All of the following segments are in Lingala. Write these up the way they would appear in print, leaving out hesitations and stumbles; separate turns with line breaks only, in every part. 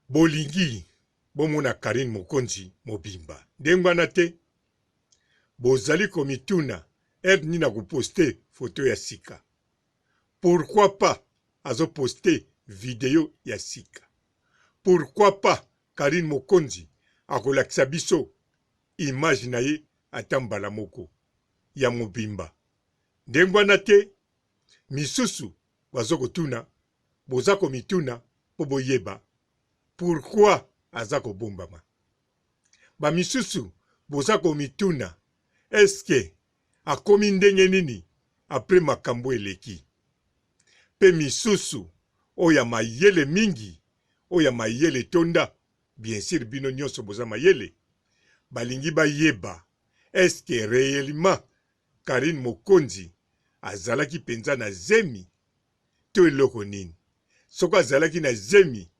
Bolingi bomona Karine Mokonzi mobimba ndengwana te bozali komituna nini na kuposte foto ya sika. Pourquoi pas azo poste video ya sika? Pourquoi pas Karine Mokonzi akolakisa biso image na ye ata mbala moko ya mobimba ndengwana te? Misusu bazo kotuna, boza komituna po boyeba pourquoi aza kobombama. Ba misusu boza komituna eske akomi ndenge nini apres makambo eleki. Pe misusu oya mayele mingi, oya mayele tonda, bien sûr bino nyonso boza mayele, balingi bayeba eske réellement Karine Mokonzi azalaki penza na zemi to eloko nini. Soko azalaki na zemi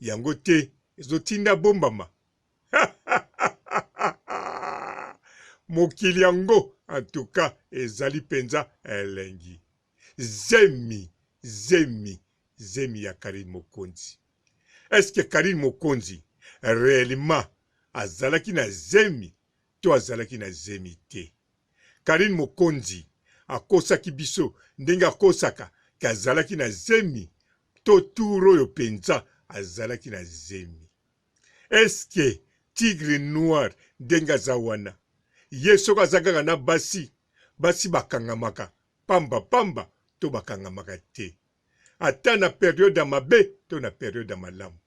yango te ezotinda bombama. Mokili yango en tout cas ezali penza elengi. Zemi ya Karine Mokonzi. Est-ce que Karine Mokonzi réellement azalaki na zemi to azalaki na zemi te? Karine Mokonzi akosaki biso ndenge akosaka ke azalaki na zemi to turo yo penza azalaki na zemi. Est-ce que tigre noir ndenge aza wana ye soko azakaka na basi bakangamaka pamba to bakangamaka te? Ata na periode ya mabe to na periode ya malamu,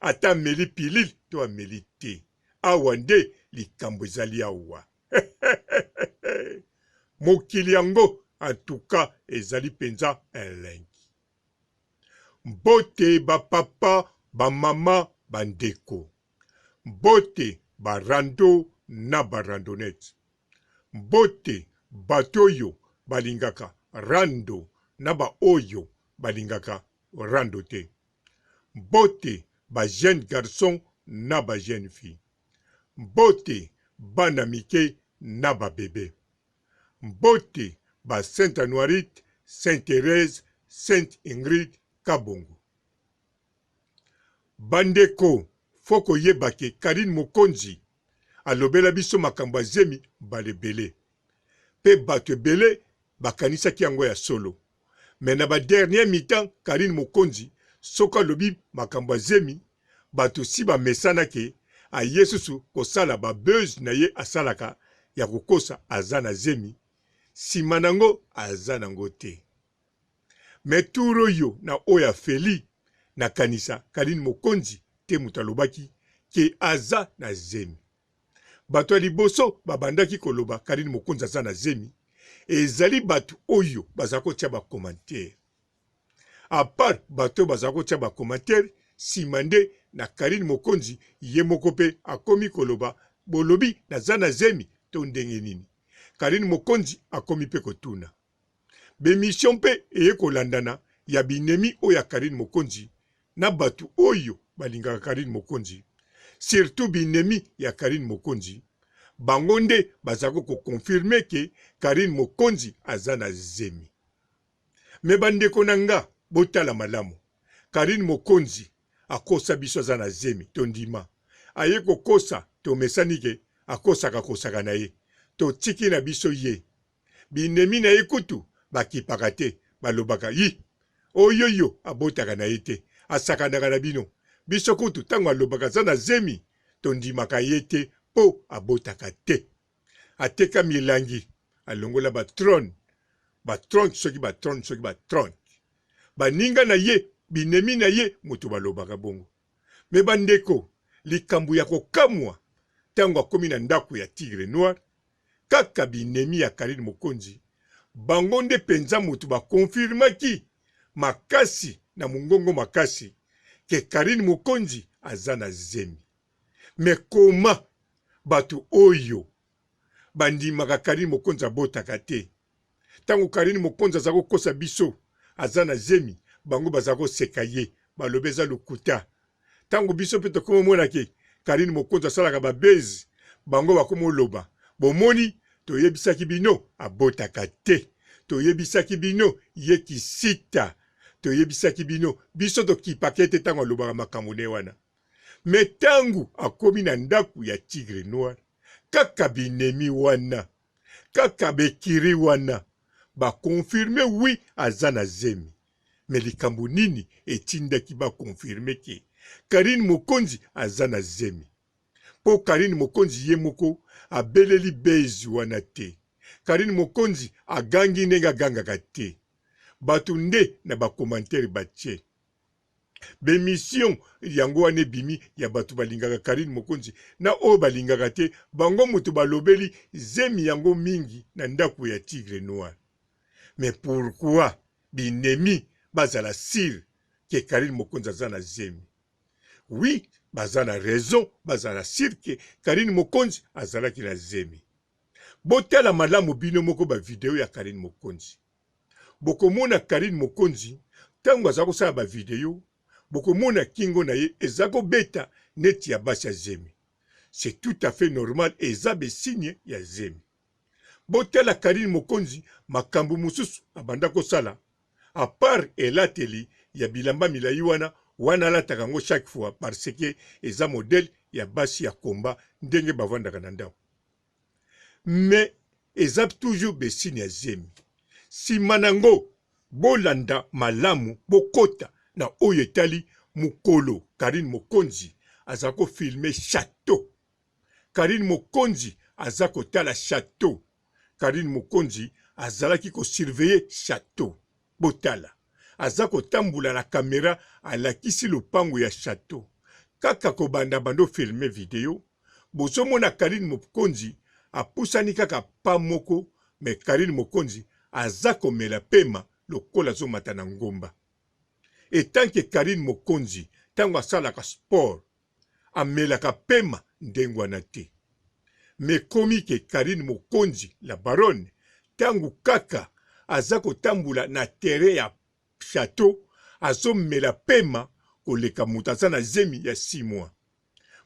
ata ameli pilili to ameli te, awa nde likambo ezali awa. Mokili yango en tout cas ezali penza elengi. Mbote bapapa, bamama, bandeko. Mbote barando na barandonete. Mbote batoyo balingaka rando na ba oyo balingaka rando te. Mbote ba jeune garçon na ba jeune fille. Mbote bana mike na ba bébé. Mbote ba Sainte Anuarite, Sainte Thérèse, Sainte Ingrid Kabongo. Bandeko foko yebake Karine Mokonzi alobela biso makambo ya zemi balebele. Pe bato ebele bakanisaki yango ya solo. Mais na ba dernier mi-temps Karine Mokonzi soko alobi makambo ya zemi, bato si bamesana ke ayesusu kosala ba buzz na ye asalaka ya kokosa aza na zemi, sima nango aza nango te. Mais turo yo na oya feli na kanisa Karine Mokonzi te mutu alobaki ke aza na zemi. Bato ya liboso babandaki koloba Karine Mokonzi aza na zemi, ezali bato oyo baza kotia ba commentaire. A part bato baza kotia ba commentaire, sima nde na Karine Mokonzi ye moko pe akomi koloba bolobi naza na zemi to ndenge nini. Karine Mokonzi akomi pe kotuna. Bemission pe eye kolandana ya binemi oya Karine Mokonzi na batu oyo balingaka Karine Mokonzi. Surtout binemi ya Karine Mokonzi. Bango nde bazako ko confirme ke Karine Mokonzi aza na zemi. Me bandeko nanga botala malamu. Karine Mokonzi akosa biso aza na zemi to ndima. Aye kokosa to mesanike akosaka kosaka na ye. To tiki na biso ye. Binemi na ye kutu bakipaka te balobaka yi. Oyoyo abotaka na ye te. Asakanaka na bino. Biso kutu tango alobaka aza na zemi to ndimaka ye te po abotaka te. Ateka milangi alongola ba trône. Ba trône soki ba trône soki ba trône. Baninga na ye, binemi na ye mutu balobaka bongo. Me bandeko likambo ya kokamwa tango akomi na ndako ya tigre noir, kaka binemi ya Karine Mokonzi bango nde penza mutu bakonfirmaki makasi na mungongo makasi ke Karine Mokonzi aza na zemi. Me koma batu oyo bandimaka Karine Mokonzi abotaka te, tango Karine Mokonzi aza kokosa biso aza na zemi, bango baza koseka ye balobi eza lokuta. Tango biso pe tokomona ke Karine Mokonzi asalaka babezi, bango bakomo loba bomoni toyebisaki bino abotaka te, toyebisaki bino ye kisita, toyebisaki bino biso tokipaka te tango alobaka makambo ne wana. me tangu akomi na ndaku ya Tigre Noir, kaka binemi wana, kaka bekiri wana, bakonfirme oui aza na zemi. Me likambo nini etindaki bakonfirme ke Karine Mokonzi aza na zemi. Po Karine Mokonzi ye moko abeleli bezi wana te. Karine Mokonzi agangi ndenge agangaka te. Batu nde na bakomantere batie. Bemission yango wana ebimi ya batu balingaka Karine Mokonzi na oyo balingaka te, bango mutu balobeli zemi yango mingi na ndaku ya Tigre Noir. Mais pourquoi binemi bazala sir ke Karine Mokonzi aza na zemi? Oui, baza na raison, bazala sir ke Karine Mokonzi azalaki na zemi. Botala malamu bino moko ba video ya Karine Mokonzi. Bokomona Karine Mokonzi tango aza kosala ba video, bokomona kingo na ye ezako beta neti ya basi ya zemi. C'est tout à fait normal, eza be signe ya zemi. Botala Karine Mokonzi makambo mususu abanda kosala, à part elateli ya bilamba milai wana alataka ngo chaque fois parce que eza modèle ya basi ya komba ndenge bavandaka na ndako. Mais eza toujours be signe ya zemi. Sima nango bolanda malamu bokota na oyo etali mukolo Karine Mokonzi azako filmer château. Karine Mokonzi azako tala château. Karine Mokonzi azalaki ko surveiller château. Botala azako tambula na caméra alakisi lopango ya château. Kaka ko banda bando filmer video, bozomona Karine Mokonzi apusani kaka pa moko, mais Karine Mokonzi azako mela pema lokola zo matana ngomba. Et tant que Karine Mokonzi tango asalaka sport amelaka pema ndengwa na te. Mais komi ke Karine Mokonzi la baronne tango kaka azako tambula na terre ya château azomela pema koleka mutu aza na zemi ya 6 mois.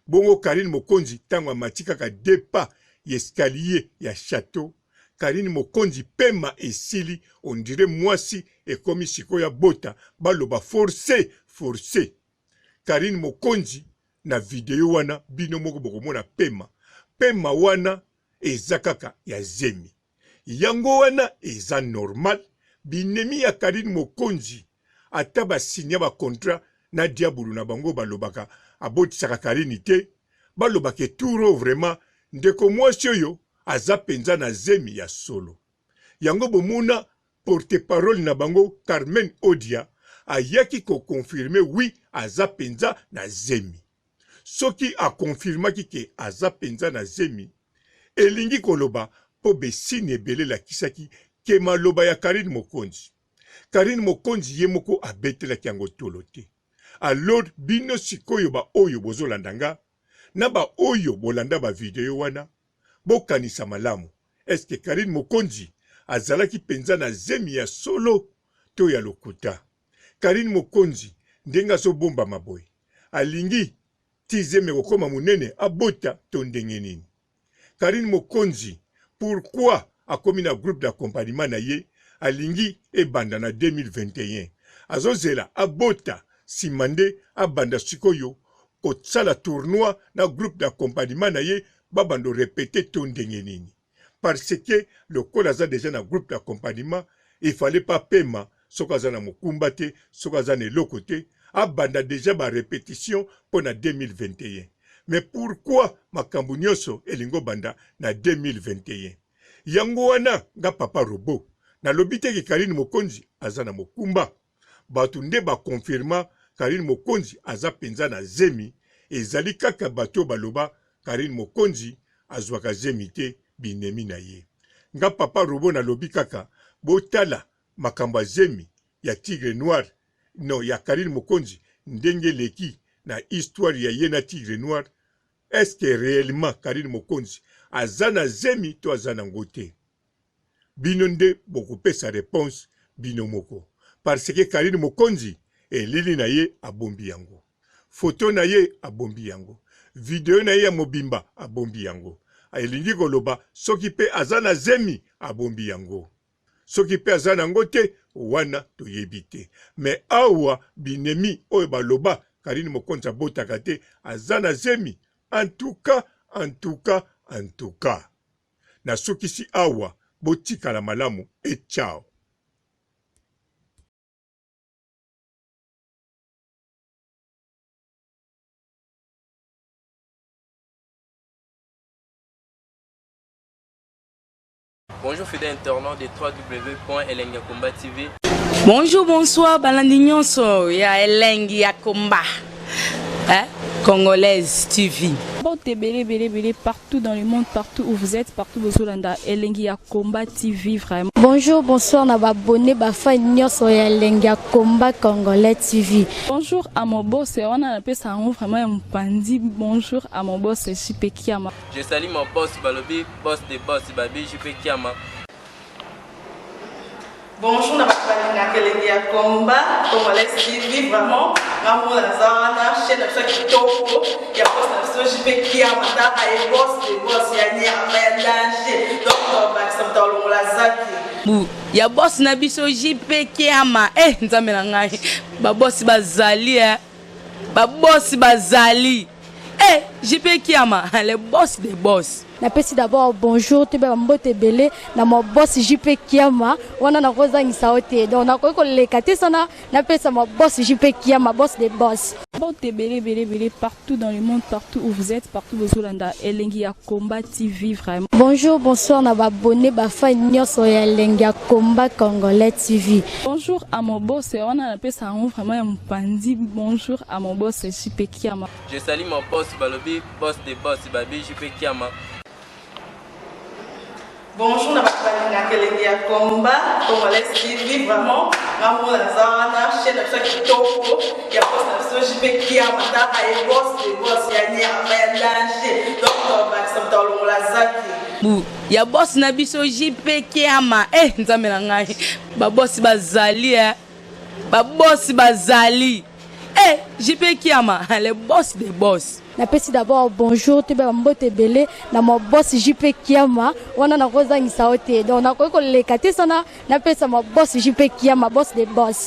Bongo Karine Mokonzi tango amatika ka depa escalier ya château, Karine Mokonzi pema esili on dirait mwasi ekomi siko ya bota baloba forcé. Karine Mokonzi na video wana bino moko bokomona pema wana eza kaka ya zemi. Yango wana eza normal, binemi ya Karine Mokonzi ata basinya ba contrat na diabulu na bango balobaka abotisaka Karine te, balobaka turo vraiment ndeko mwasi oyo aza penza na zemi ya solo. Yango bomuna porte-parole na bango Carmen Odia ayaki ko confirmer oui aza penza na zemi. Soki a confirmaki ke aza penza na zemi, elingi koloba po besine ebele lakisaki ke maloba ya Karine Mokonzi. Karine Mokonzi ye moko abetelaki yango tolo te. Alors bino sikoyo ba oyo bozolandanga na ba oyo bolanda ba video wana, bokanisa malamu. Eske Karine Mokonzi azalaki penza na zemi ya solo to ya lokuta? Karine Mokonzi ndenga so bomba maboy alingi tizeme kokoma munene abota to ndenge nini? Karine Mokonzi pourquoi akomi na groupe d'accompagnement na ye alingi ebanda na 2021 azozela abota simande abanda sikoyo kotsala tournoi na groupe d'accompagnement na ye babando répéter to ndenge nini? Parce que le col aza déjà na groupe d'accompagnement, il fallait pas paiement sokaza na mokumba te, sokaza na eloko te, abanda déjà ba répétition pour na 2021. Mais pourquoi makambo nyonso elingo banda na 2021? Yango wana nga papa Robo na lobite ke Karine Mokonzi aza na mokumba. Batu nde ba confirma Karine Mokonzi aza penza na zemi, ezali kaka bato baloba Karine Mokonzi azwaka zemi te binemi na ye. Nga papa Robo na lobi kaka botala makambo zemi ya Tigre Noir, no ya Karine Mokonzi ndenge leki na histoire ya ye na Tigre Noir. Est-ce que réellement Karine Mokonzi aza na zemi to aza na ngote? Bino nde bokopesa réponse bino moko. Parce que Karine Mokonzi elili na ye abombi yango, photo na ye abombi yango, video na ye ya mobimba abombi yango. Elingi koloba soki pe aza na zemi abombi yango, soki pe aza na ngote wana toyebi te. Mais awa binemi oyo baloba Karine Mokonzi abotaka te aza na zemi. En tout cas. Nasukisi awa botikala malamu et ciao.
Bonjour fidèles internautes de www.elengiakomba TV.
Bonjour, bonsoir, balandi nyonso ya Elengi ya Komba. Congolaise TV.
Belé, partout dans le monde, partout où vous êtes, partout où vous êtes, Elengi ya Komba TV, vraiment.
Bonjour, bonsoir, na abonné bafa nyonso ya Elengi ya Komba Congolais TV.
Bonjour à mon boss, on a appelé ça vraiment un pandi. Bonjour à mon boss, JP Kiama.
Je salue mon boss Balobi, boss des boss Babi, JP Kiama.
Bonjour, na Elengi ya Komba Congolais TV, vraiment. Maman Lazana, chaîne de chaque topo, il y a pas de JP Kiama, et boss des boss, il y a un danger. Donc, on va s'entendre la zaki. Ya boss na biso JP Kiama. Nzambe na ngai. Ba boss bazali Ba boss bazali. JP Kiama, le boss des boss.
Napesi d'abord bonjour, tu be mbote belé na mon boss JP Kiama, wana na kozangisa ote. Donc na ko lekate sana, napesa mon boss JP Kiama, boss des boss.
Belé, partout dans le monde, partout où vous êtes, partout où vous êtes, Elengi ya Komba TV, vraiment.
Bonjour, bonsoir, na abonné bafa nyonso ya Elengi ya Komba Congolais TV.
Bonjour à mon boss, on a appelé ça vraiment un pandi. Bonjour à mon boss JP Kiama.
Je salue mon boss Balobi, boss des boss Babi, JP Kiama.
Bonjour, na Elengi ya Komba Congolais TV, vraiment. Maman Lazana, chaîne de chaque topo, il y a pas de JP Kiama, et boss des boss, il y a un danger. Donc, on va s'entendre la zaki. Ya boss na biso JP Kiama. Nzambe na ngai. Ba boss bazali Ba boss bazali. JP Kiama, le boss des boss.
Napesi d'abord bonjour, tu be mbote belé na mon boss JP Kiama, wana na kozangisa ote. Donc na ko lekate sana, napesa mon boss JP Kiama, boss des boss.